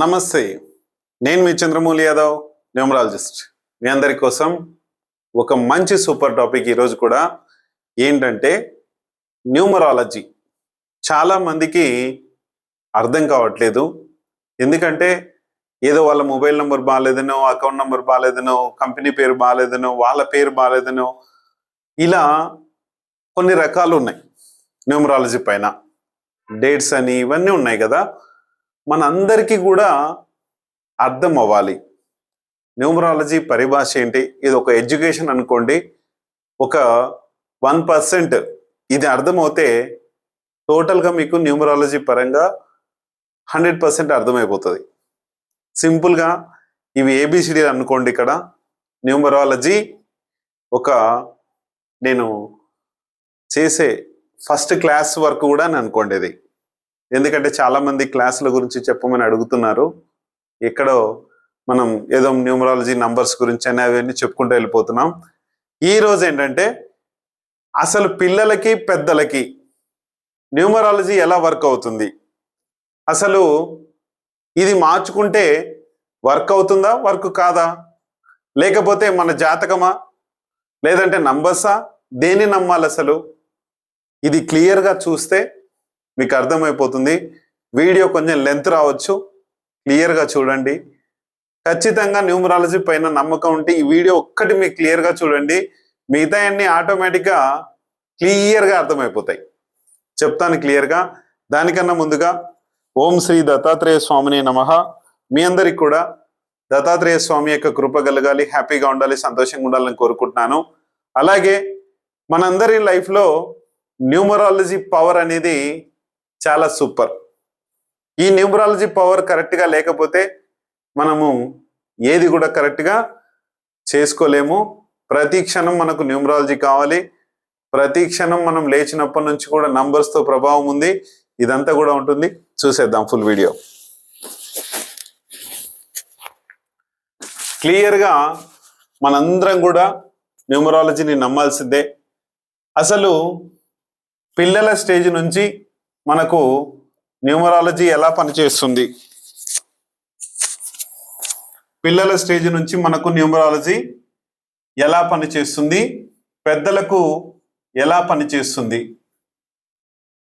నమస్తే, నేను మీ చంద్రమౌళి యాదవ్, న్యూమరాలజిస్ట్. మీ అందరి కోసం ఒక మంచి సూపర్ టాపిక్ ఈరోజు కూడా ఏంటంటే న్యూమరాలజీ. చాలా మందికి అర్థం కావట్లేదు. ఎందుకంటే ఏదో వాళ్ళ మొబైల్ నెంబర్ బాగాలేదనో, అకౌంట్ నెంబర్ బాగాలేదనో, కంపెనీ పేరు బాగాలేదనో, వాళ్ళ పేరు బాగాలేదనో, ఇలా కొన్ని రకాలు ఉన్నాయి న్యూమరాలజీ పైన. డేట్స్ అని ఇవన్నీ ఉన్నాయి కదా. మనందరికీ కూడా అర్థం అవ్వాలి న్యూమరాలజీ పరిభాష ఏంటి. ఇది ఒక ఎడ్యుకేషన్ అనుకోండి. ఒక 1% ఇది అర్థమవుతే టోటల్గా మీకు న్యూమరాలజీ పరంగా 100% అర్థమైపోతుంది. సింపుల్గా ఇవి ఏబిసిడి అనుకోండి. ఇక్కడ న్యూమరాలజీ ఒక నేను చేసే ఫస్ట్ క్లాస్ వరకు కూడా అని అనుకోండి ఇది. ఎందుకంటే చాలామంది క్లాసుల గురించి చెప్పమని అడుగుతున్నారు. ఎక్కడో మనం ఏదో న్యూమరాలజీ నంబర్స్ గురించి అని అవన్నీ చెప్పుకుంటూ వెళ్ళిపోతున్నాం. ఈరోజు ఏంటంటే అసలు పిల్లలకి పెద్దలకి న్యూమరాలజీ ఎలా వర్క్ అవుతుంది, అసలు ఇది మార్చుకుంటే వర్క్ అవుతుందా, వర్క్ కాదా, లేకపోతే మన జాతకమా, లేదంటే నంబర్సా, దేన్ని నమ్మాలి అసలు, ఇది క్లియర్గా చూస్తే మీకు అర్థమైపోతుంది. వీడియో కొంచెం లెంత్ రావచ్చు, క్లియర్గా చూడండి. ఖచ్చితంగా న్యూమరాలజీ పైన నమ్మకం ఉంటే ఈ వీడియో ఒక్కటి మీకు క్లియర్గా చూడండి. మిగతా అన్ని ఆటోమేటిక్గా క్లియర్గా అర్థమైపోతాయి. చెప్తాను క్లియర్గా. దానికన్నా ముందుగా ఓం శ్రీ దత్తాత్రేయ స్వామిని నమః. మీ అందరికి కూడా దత్తాత్రేయ స్వామి యొక్క కృప కలగాలి, హ్యాపీగా ఉండాలి, సంతోషంగా ఉండాలని కోరుకుంటున్నాను. అలాగే మనందరి లైఫ్లో న్యూమరాలజీ పవర్ అనేది చాలా సూపర్. ఈ న్యూమరాలజీ పవర్ కరెక్ట్గా లేకపోతే మనము ఏది కూడా కరెక్ట్గా చేసుకోలేము. ప్రతి క్షణం మనకు న్యూమరాలజీ కావాలి. ప్రతి క్షణం మనం లేచినప్పటి నుంచి కూడా నంబర్స్తో ప్రభావం ఉంది. ఇదంతా కూడా ఉంటుంది. చూసేద్దాం ఫుల్ వీడియో. క్లియర్గా మనందరం కూడా న్యూమరాలజీని నమ్మాల్సిందే. అసలు పిల్లల స్టేజ్ నుంచి మనకు న్యూమరాలజీ ఎలా పనిచేస్తుంది, పిల్లల స్టేజ్ నుంచి మనకు న్యూమరాలజీ ఎలా పనిచేస్తుంది, పెద్దలకు ఎలా పనిచేస్తుంది,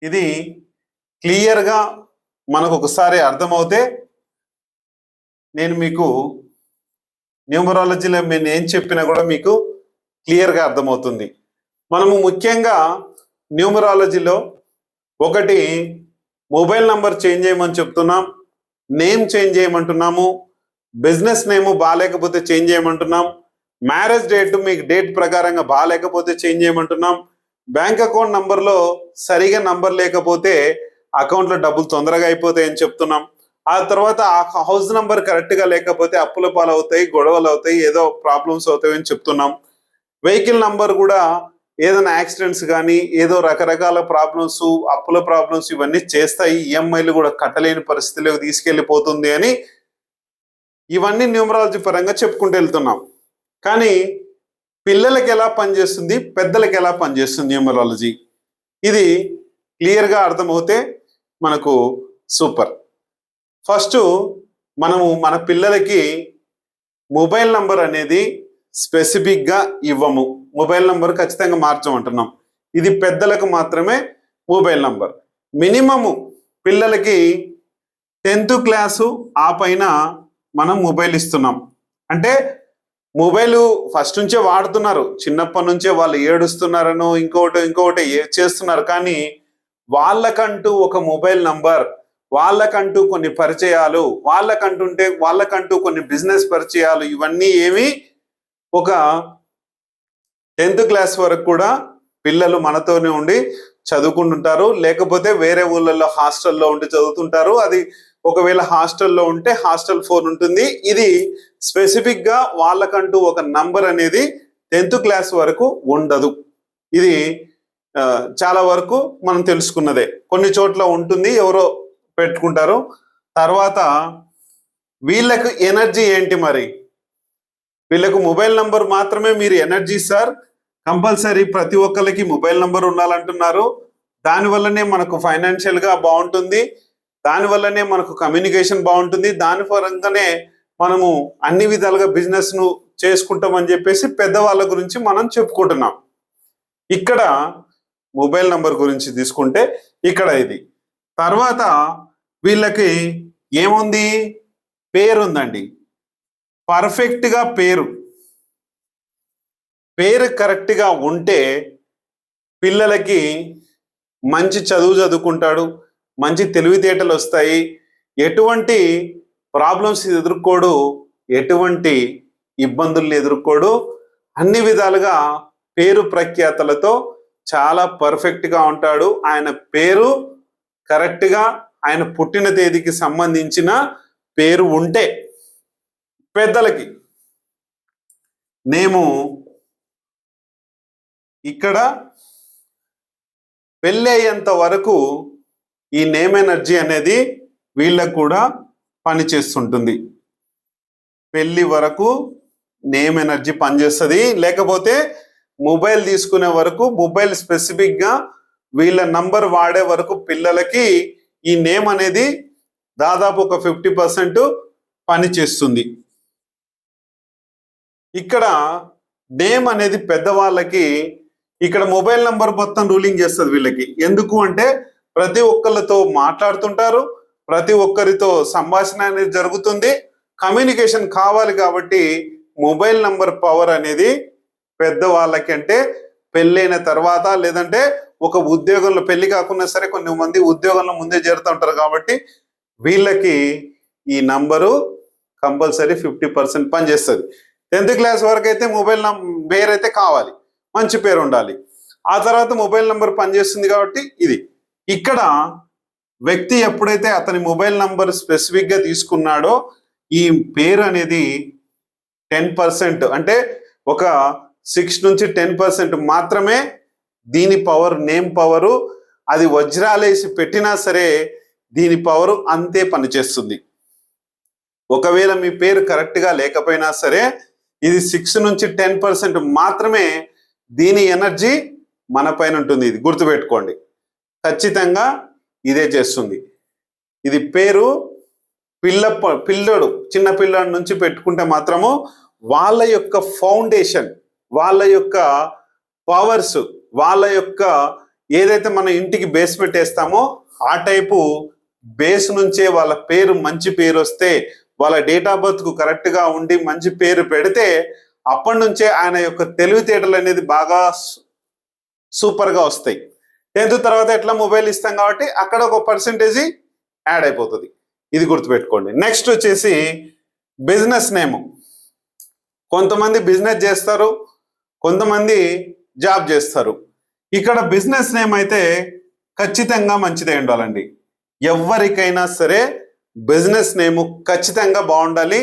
ఇది క్లియర్గా మనకు ఒకసారి అర్థమవుతే నేను మీకు న్యూమరాలజీలో నేను ఏం చెప్పినా కూడా మీకు క్లియర్గా అర్థమవుతుంది. మనము ముఖ్యంగా న్యూమరాలజీలో ఒకటి మొబైల్ నంబర్ చేంజ్ చేయమని చెప్తున్నాం, నేమ్ చేంజ్ చేయమంటున్నాము, బిజినెస్ నేమ్ బాగాలేకపోతే చేంజ్ చేయమంటున్నాం, మ్యారేజ్ డేట్ మీకు డేట్ ప్రకారంగా బాగాలేకపోతే చేంజ్ చేయమంటున్నాం, బ్యాంక్ అకౌంట్ నంబర్లో సరిగా నంబర్ లేకపోతే అకౌంట్లో డబ్బులు తొందరగా అయిపోతాయని చెప్తున్నాం. ఆ తర్వాత ఆ హౌస్ నంబర్ కరెక్ట్గా లేకపోతే అప్పుల పాలు అవుతాయి, గొడవలు అవుతాయి, ఏదో ప్రాబ్లమ్స్ అవుతాయని చెప్తున్నాం. వెహికల్ నంబర్ కూడా ఏదైనా యాక్సిడెంట్స్ కానీ ఏదో రకరకాల ప్రాబ్లమ్స్, అప్పుల ప్రాబ్లమ్స్ ఇవన్నీ చేస్తాయి, ఈఎంఐలు కూడా కట్టలేని పరిస్థితిలోకి తీసుకెళ్ళిపోతుంది అని ఇవన్నీ న్యూమరాలజీ పరంగా చెప్పుకుంటూ వెళ్తున్నాం. కానీ పిల్లలకి ఎలా పనిచేస్తుంది, పెద్దలకి ఎలా పనిచేస్తుంది న్యూమరాలజీ, ఇది క్లియర్గా అర్థమవుతే మనకు సూపర్. ఫస్ట్ మనము మన పిల్లలకి మొబైల్ నంబర్ అనేది స్పెసిఫిక్గా ఇవ్వము. మొబైల్ నంబర్ ఖచ్చితంగా మార్చమంటున్నాం. ఇది పెద్దలకు మాత్రమే మొబైల్ నంబర్. మినిమము పిల్లలకి 10th క్లాసు ఆ పైన మనం మొబైల్ ఇస్తున్నాం. అంటే మొబైల్ ఫస్ట్ నుంచే వాడుతున్నారు, చిన్నప్పటి నుంచే వాళ్ళు ఏడుస్తున్నారనో ఇంకొకటి చేస్తున్నారు. కానీ వాళ్ళకంటూ ఒక మొబైల్ నంబర్, వాళ్ళకంటూ కొన్ని పరిచయాలు, వాళ్ళకంటూ కొన్ని బిజినెస్ పరిచయాలు, ఇవన్నీ ఏమి ఒక 10th క్లాస్ వరకు కూడా పిల్లలు మనతోనే ఉండి చదువుకుంటుంటారు. లేకపోతే వేరే ఊళ్ళల్లో హాస్టల్లో ఉండి చదువుతుంటారు. అది ఒకవేళ హాస్టల్లో ఉంటే హాస్టల్ ఫోన్ ఉంటుంది. ఇది స్పెసిఫిక్గా వాళ్ళకంటూ ఒక నంబర్ అనేది 10th క్లాస్ వరకు ఉండదు. ఇది చాలా వరకు మనం తెలుసుకున్నదే. కొన్ని చోట్ల ఉంటుంది, ఎవరో పెట్టుకుంటారు. తర్వాత వీళ్ళకు ఎనర్జీ ఏంటి మరి, వీళ్ళకు మొబైల్ నంబర్ మాత్రమే మీరు ఎనర్జీ సార్, కంపల్సరీ ప్రతి ఒక్కరికి మొబైల్ నంబర్ ఉండాలంటున్నారు. దానివల్లనే మనకు ఫైనాన్షియల్గా బాగుంటుంది, దానివల్లనే మనకు కమ్యూనికేషన్ బాగుంటుంది, దాని పరంగానే మనము అన్ని విధాలుగా బిజినెస్ ను చేసుకుంటామని చెప్పేసి పెద్దవాళ్ళ గురించి మనం చెప్పుకుంటున్నాం. ఇక్కడ మొబైల్ నంబర్ గురించి తీసుకుంటే ఇక్కడ ఇది. తర్వాత వీళ్ళకి ఏముంది, పేరు ఉందండి. పర్ఫెక్ట్గా పేరు కరెక్ట్గా ఉంటే పిల్లలకి మంచి చదువు చదువుకుంటాడు, మంచి తెలివితేటలు వస్తాయి, ఎటువంటి ప్రాబ్లమ్స్ ఎదుర్కోడు, ఎటువంటి ఇబ్బందుల్ని ఎదుర్కోడు, అన్ని విధాలుగా పేరు ప్రఖ్యాతలతో చాలా పర్ఫెక్ట్గా ఉంటాడు. ఆయన పేరు కరెక్ట్గా ఆయన పుట్టిన తేదీకి సంబంధించిన పేరు ఉంటే పెద్దలకి నేము ఇక్కడ పెళ్ళి అయ్యేంత వరకు ఈ నేమ్ ఎనర్జీ అనేది వీళ్ళకు కూడా పనిచేస్తుంటుంది. పెళ్ళి వరకు నేమ్ ఎనర్జీ పనిచేస్తుంది. లేకపోతే మొబైల్ తీసుకునే వరకు, మొబైల్ స్పెసిఫిక్గా వీళ్ళ నంబర్ వాడే వరకు పిల్లలకి ఈ నేమ్ అనేది దాదాపు ఒక 50% పనిచేస్తుంది. ఇక్కడ నేమ్ అనేది పెద్దవాళ్ళకి ఇక్కడ మొబైల్ నంబర్ మొత్తం రూలింగ్ చేస్తుంది వీళ్ళకి. ఎందుకు అంటే ప్రతి ఒక్కరితో మాట్లాడుతుంటారు, ప్రతి ఒక్కరితో సంభాషణ అనేది జరుగుతుంది, కమ్యూనికేషన్ కావాలి. కాబట్టి మొబైల్ నంబర్ పవర్ అనేది పెద్దవాళ్ళకి, అంటే పెళ్ళైన తర్వాత లేదంటే ఒక ఉద్యోగంలో, పెళ్లి కాకుండా సరే కొన్ని మంది ఉద్యోగంలో ముందే చేరుతూ ఉంటారు కాబట్టి వీళ్ళకి ఈ నంబరు కంపల్సరీ 50% పనిచేస్తుంది. 10th క్లాస్ వరకు అయితే మొబైల్ పేరు అయితే కావాలి, మంచి పేరు ఉండాలి. ఆ తర్వాత మొబైల్ నంబర్ పనిచేస్తుంది కాబట్టి ఇది. ఇక్కడ వ్యక్తి ఎప్పుడైతే అతని మొబైల్ నంబర్ స్పెసిఫిక్గా తీసుకున్నాడో ఈ పేరు అనేది 10%, అంటే ఒక 6 నుంచి 10% మాత్రమే దీని పవర్, నేమ్ పవరు. అది వజ్రాలేసి పెట్టినా సరే దీని పవరు అంతే పనిచేస్తుంది. ఒకవేళ మీ పేరు కరెక్ట్గా లేకపోయినా సరే ఇది 6 నుంచి 10% మాత్రమే దీని ఎనర్జీ మన పైన ఉంటుంది. ఇది గుర్తుపెట్టుకోండి, ఖచ్చితంగా ఇదే చేస్తుంది. ఇది పేరు పిల్లడు, చిన్న పిల్లడి నుంచి పెట్టుకుంటే మాత్రము వాళ్ళ యొక్క ఫౌండేషన్, వాళ్ళ యొక్క పవర్స్, వాళ్ళ యొక్క ఏదైతే మన ఇంటికి బేస్మెంట్ వేస్తామో ఆ టైపు బేస్ నుంచే వాళ్ళ పేరు, మంచి పేరు వస్తే, వాళ్ళ డేట్ ఆఫ్ బర్త్ కు కరెక్ట్ గా ఉండి మంచి పేరు పెడితే అప్పటి నుంచే ఆయన యొక్క తెలివితేటలు అనేది బాగా సూపర్ గా వస్తాయి. 10th తర్వాత ఎట్లా మొబైల్ ఇస్తాం కాబట్టి అక్కడ ఒక పర్సెంటేజ్ యాడ్ అయిపోతుంది. ఇది గుర్తుపెట్టుకోండి. నెక్స్ట్ వచ్చేసి బిజినెస్ నేమ్. కొంతమంది బిజినెస్ చేస్తారు, కొంతమంది జాబ్ చేస్తారు. ఇక్కడ బిజినెస్ నేమ్ అయితే ఖచ్చితంగా మంచిదే ఉండాలండి. ఎవరికైనా సరే బిజినెస్ నేమ్ ఖచ్చితంగా బాగుండాలి.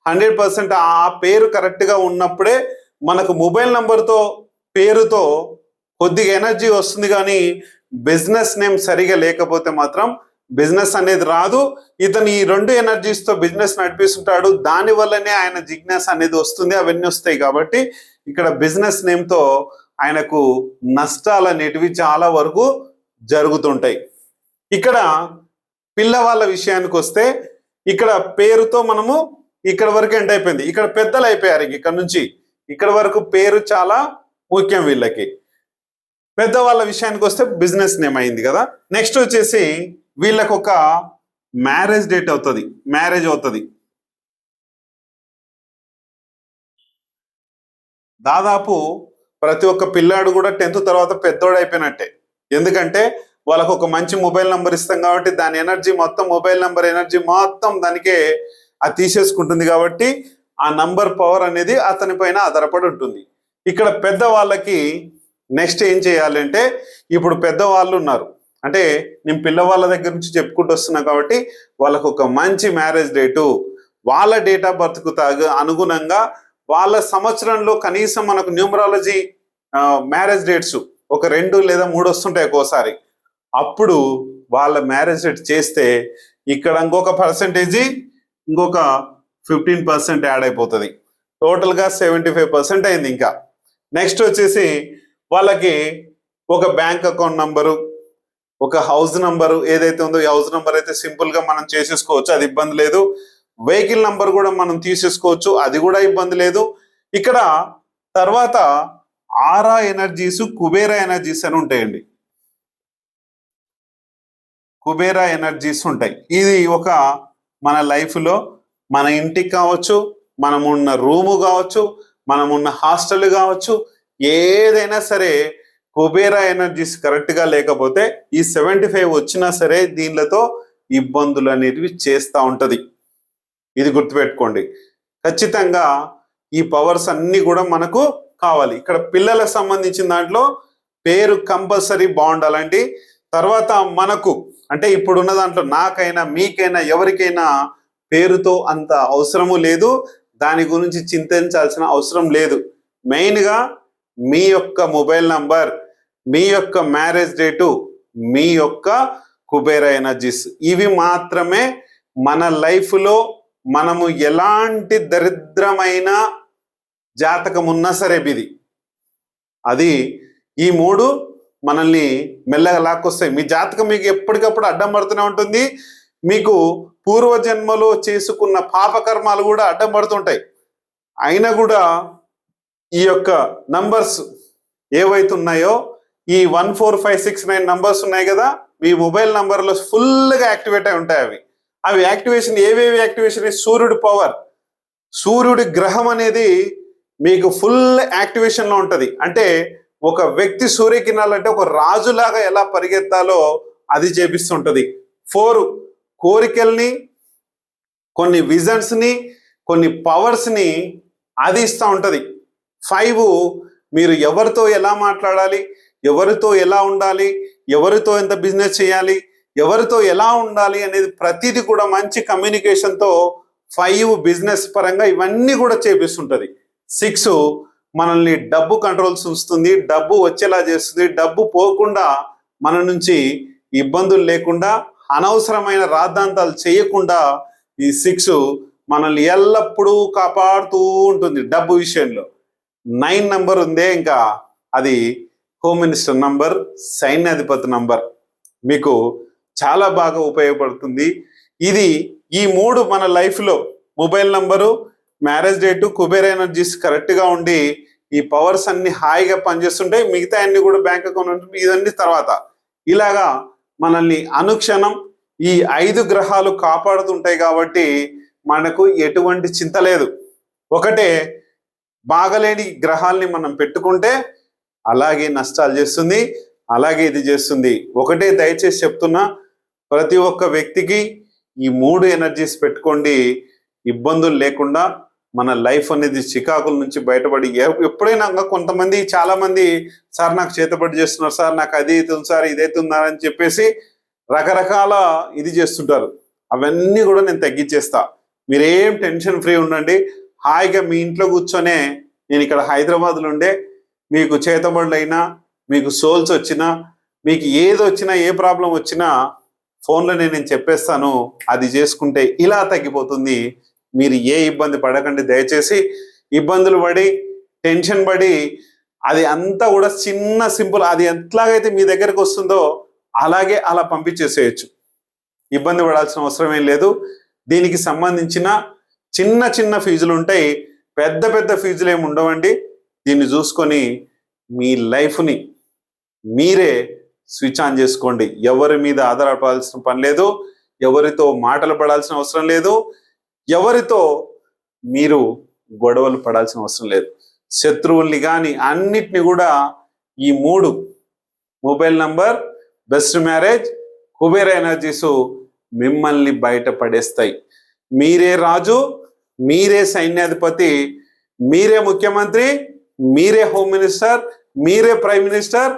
100% ఆ పేరు కరెక్ట్గా ఉన్నప్పుడే మనకు మొబైల్ నంబర్తో, పేరుతో కొద్దిగా ఎనర్జీ వస్తుంది. కానీ బిజినెస్ నేమ్ సరిగా లేకపోతే మాత్రం బిజినెస్ అనేది రాదు. ఇతను ఈ 2 ఎనర్జీస్తో బిజినెస్ నడిపిస్తుంటాడు, దాని వల్లనే ఆయన జిజ్ఞాస అనేది వస్తుంది, అవన్నీ వస్తాయి. కాబట్టి ఇక్కడ బిజినెస్ నేమ్తో ఆయనకు నష్టాలు అనేటివి చాలా వరకు జరుగుతుంటాయి. ఇక్కడ పిల్లవాళ్ళ విషయానికి వస్తే ఇక్కడ పేరుతో మనము ఇక్కడ వరకు ఎండ్ అయిపోయింది. ఇక్కడ పెద్దలు అయిపోయారు. ఇక్కడ నుంచి ఇక్కడ వరకు పేరు చాలా ముఖ్యం వీళ్ళకి. పెద్దవాళ్ళ విషయానికి వస్తే బిజినెస్ నేమ్ అయింది కదా. నెక్స్ట్ వచ్చేసి వీళ్ళకు ఒక మ్యారేజ్ డేట్ అవుతుంది, మ్యారేజ్ అవుతుంది. దాదాపు ప్రతి ఒక్క పిల్లాడు కూడా 10th తర్వాత పెద్దోడు అయిపోయినట్టే. ఎందుకంటే వాళ్ళకు ఒక మంచి మొబైల్ నంబర్ ఇస్తాం కాబట్టి దాని ఎనర్జీ మొత్తం, మొబైల్ నంబర్ ఎనర్జీ మొత్తం దానికే అది తీసేసుకుంటుంది. కాబట్టి ఆ నంబర్ పవర్ అనేది అతని పైన ఆధారపడి ఉంటుంది. ఇక్కడ పెద్దవాళ్ళకి నెక్స్ట్ ఏం చేయాలంటే, ఇప్పుడు పెద్దవాళ్ళు ఉన్నారు అంటే నేను పిల్లవాళ్ళ దగ్గర నుంచి చెప్పుకుంటూ వస్తున్నా కాబట్టి వాళ్ళకు ఒక మంచి మ్యారేజ్ డేటు, వాళ్ళ డేట్ ఆఫ్ బర్త్కు అనుగుణంగా వాళ్ళ సంవత్సరంలో కనీసం మనకు న్యూమరాలజీ మ్యారేజ్ డేట్స్ ఒక 2 లేదా 3 వస్తుంటాయి ఒక్కోసారి. అప్పుడు వాళ్ళ మ్యారేజ్ డేట్ చేస్తే ఇక్కడ ఇంకొక పర్సెంటేజ్, ఇంకొక 15% యాడ్ అయిపోతుంది. టోటల్గా 75% అయింది. ఇంకా నెక్స్ట్ వచ్చేసి వాళ్ళకి ఒక బ్యాంక్ అకౌంట్ నంబరు, ఒక హౌస్ నంబర్ ఏదైతే ఉందో ఈ హౌస్ నంబర్ అయితే సింపుల్ గా మనం చేసేసుకోవచ్చు, అది ఇబ్బంది లేదు. వెహికల్ నంబర్ కూడా మనం తీసేసుకోవచ్చు, అది కూడా ఇబ్బంది లేదు. ఇక్కడ తర్వాత ఆరా ఎనర్జీస్, కుబేరా ఎనర్జీస్ అని ఉంటాయండి. కుబేరా ఎనర్జీస్ ఉంటాయి. ఇది ఒక మన లైఫ్లో మన ఇంటికి కావచ్చు, మనమున్న రూము కావచ్చు, మనమున్న హాస్టల్ కావచ్చు, ఏదైనా సరే కుబేరా ఎనర్జీస్ కరెక్ట్గా లేకపోతే ఈ 75 వచ్చినా సరే దీనిలతో ఇబ్బందులు అనేటివి చేస్తూ ఉంటుంది. ఇది గుర్తుపెట్టుకోండి. ఖచ్చితంగా ఈ పవర్స్ అన్నీ కూడా మనకు కావాలి. ఇక్కడ పిల్లలకు సంబంధించిన దాంట్లో పేరు కంపల్సరీ బాగుండాలండి. తర్వాత మనకు అంటే ఇప్పుడున్న దాంట్లో నాకైనా మీకైనా ఎవరికైనా పేరుతో అంత అవసరము లేదు, దాని గురించి చింతించాల్సిన అవసరం లేదు. మెయిన్గా మీ యొక్క మొబైల్ నంబర్, మీ యొక్క మ్యారేజ్ డేటు, మీ యొక్క కుబేరా ఎనర్జీస్, ఇవి మాత్రమే మన లైఫ్లో మనము ఎలాంటి దరిద్రమైన జాతకం ఉన్నా సరే అది ఈ 3 మనల్ని మెల్లగా లాక్కొస్తాయి. మీ జాతకం మీకు ఎప్పటికప్పుడు అడ్డం పడుతూనే ఉంటుంది. మీకు పూర్వజన్మలో చేసుకున్న పాపకర్మాలు కూడా అడ్డం పడుతుంటాయి. అయినా కూడా ఈ యొక్క నంబర్స్ ఏవైతే ఉన్నాయో ఈ 14569 నంబర్స్ ఉన్నాయి కదా, మీ మొబైల్ నంబర్లో ఫుల్గా యాక్టివేట్ అయి ఉంటాయి. అవి యాక్టివేషన్ ఏవేవి యాక్టివేషన్? సూర్యుడి పవర్, సూర్యుడి గ్రహం అనేది మీకు ఫుల్ యాక్టివేషన్లో ఉంటుంది. అంటే ఒక వ్యక్తి సూర్యకిరణాలంటే ఒక రాజులాగా ఎలా పరిగెత్తాలో అది చేపిస్తుంటుంది. 4 కోరికల్ని, కొన్ని విజన్స్ని, కొన్ని పవర్స్ని అది ఇస్తూ ఉంటుంది. 5 మీరు ఎవరితో ఎలా మాట్లాడాలి, ఎవరితో ఎలా ఉండాలి, ఎవరితో ఎంత బిజినెస్ చేయాలి, ఎవరితో ఎలా ఉండాలి అనేది ప్రతిదీ కూడా మంచి కమ్యూనికేషన్తో 5 బిజినెస్ పరంగా ఇవన్నీ కూడా చేపిస్తుంటుంది. 6 మనల్ని డబ్బు కంట్రోల్స్ ఉంచుతుంది, డబ్బు వచ్చేలా చేస్తుంది, డబ్బు పోకుండా మన నుంచి ఇబ్బందులు లేకుండా అనవసరమైన రాద్ధాంతాలు చేయకుండా ఈ 6 మనల్ని ఎల్లప్పుడూ కాపాడుతూ ఉంటుంది డబ్బు విషయంలో. 9 నంబర్ ఉందే, ఇంకా అది హోమ్ మినిస్టర్ నంబర్, సైన్యాధిపతి నంబర్, మీకు చాలా బాగా ఉపయోగపడుతుంది. ఇది ఈ 3 మన లైఫ్లో mobile number, marriage date, Kubera energies కరెక్ట్గా ఉండి ఈ పవర్స్ అన్ని హాయిగా పనిచేస్తుంటాయి. మిగతా అన్ని కూడా బ్యాంక్ అకౌంట్ ఉంటుంది. ఇదన్నీ తర్వాత ఇలాగా మనల్ని అనుక్షణం ఈ 5 గ్రహాలు కాపాడుతుంటాయి. కాబట్టి మనకు ఎటువంటి చింత లేదు. ఒకటే బాగలేని గ్రహాల్ని మనం పెట్టుకుంటే అలాగే నష్టాలు చేస్తుంది, అలాగే ఇది చేస్తుంది. ఒకటే దయచేసి చెప్తున్నా, ప్రతి ఒక్క వ్యక్తికి ఈ 3 ఎనర్జీస్ పెట్టుకోండి. ఇబ్బందులు లేకుండా మన లైఫ్ అనేది చికాకుల నుంచి బయటపడి, ఎప్పుడైనా కొంతమంది చాలా మంది సార్ నాకు చేతబడి చేస్తున్నారు సార్, నాకు అది అవుతుంది సార్, ఇదైతే ఉందని చెప్పేసి రకరకాల ఇది చేస్తుంటారు. అవన్నీ కూడా నేను తగ్గించేస్తా. మీరేం టెన్షన్ ఫ్రీ ఉండండి. హాయిగా మీ ఇంట్లో కూర్చొనే, నేను ఇక్కడ హైదరాబాద్లో ఉండే, మీకు చేతబడులైనా, మీకు సోల్స్ వచ్చినా, మీకు ఏది వచ్చినా, ఏ ప్రాబ్లం వచ్చినా ఫోన్లోనే నేను చెప్పేస్తాను. అది చేసుకుంటే ఇలా తగ్గిపోతుంది. మీరు ఏ ఇబ్బంది పడకండి దయచేసి. ఇబ్బందులు పడి, టెన్షన్ పడి, అది అంతా కూడా చిన్న సింపుల్, అది ఎట్లాగైతే మీ దగ్గరకు వస్తుందో అలాగే అలా పంపించేసేయచ్చు. ఇబ్బంది పడాల్సిన అవసరం ఏం లేదు. దీనికి సంబంధించిన చిన్న చిన్న ఫీజులు ఉంటాయి, పెద్ద పెద్ద ఫీజులు ఏమి ఉండవండి. దీన్ని చూసుకొని మీ లైఫ్ని మీరే స్విచ్ ఆన్ చేసుకోండి. ఎవరి మీద ఆధారపడాల్సిన పని లేదు, ఎవరితో మాటలు పడాల్సిన అవసరం లేదు, ఎవరితో మీరు గొడవలు పడాల్సిన అవసరం లేదు. శత్రువుల్ని కానీ అన్నిటిని కూడా ఈ 3 mobile number, best marriage, Kubera energies మిమ్మల్ని బయటపడేస్తాయి. మీరే రాజు, మీరే సైన్యాధిపతి, మీరే ముఖ్యమంత్రి, మీరే హోమ్ మినిస్టర్, మీరే ప్రైమ్ మినిస్టర్,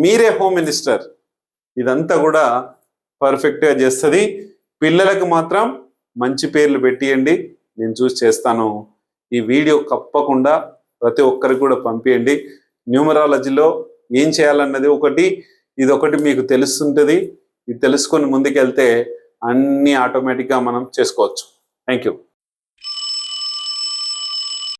మీరే హోమ్ మినిస్టర్. ఇదంతా కూడా పర్ఫెక్ట్గా చేస్తుంది. పిల్లలకు మాత్రం మంచి పేర్లు పెట్టియండి, నేను చూసి చేస్తాను. ఈ వీడియో తప్పకుండా ప్రతి ఒక్కరికి కూడా పంపించండి. న్యూమరాలజీలో ఏం చేయాలన్నది ఇదొకటి మీకు తెలుస్తుంటుంది. ఇది తెలుసుకొని ముందుకెళ్తే అన్నీ ఆటోమేటిక్గా మనం చేసుకోవచ్చు. Thank you.